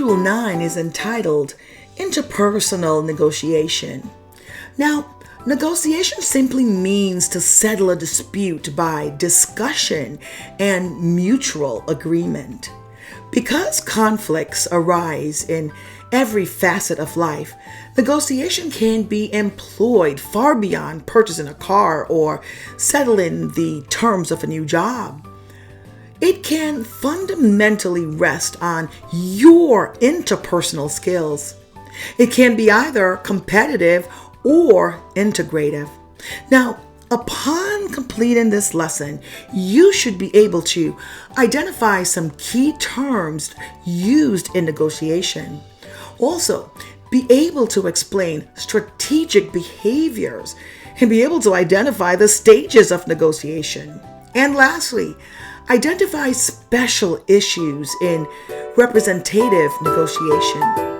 Module 9 is entitled Interpersonal Negotiation. Now, negotiation simply means to settle a dispute by discussion and mutual agreement. Because conflicts arise in every facet of life, negotiation can be employed far beyond purchasing a car or settling the terms of a new job. It can fundamentally rest on your interpersonal skills. It can be either competitive or integrative. Now, upon completing this lesson, you should be able to identify some key terms used in negotiation. Also, be able to explain strategic behaviors and be able to identify the stages of negotiation. And lastly, identify special issues in representative negotiation.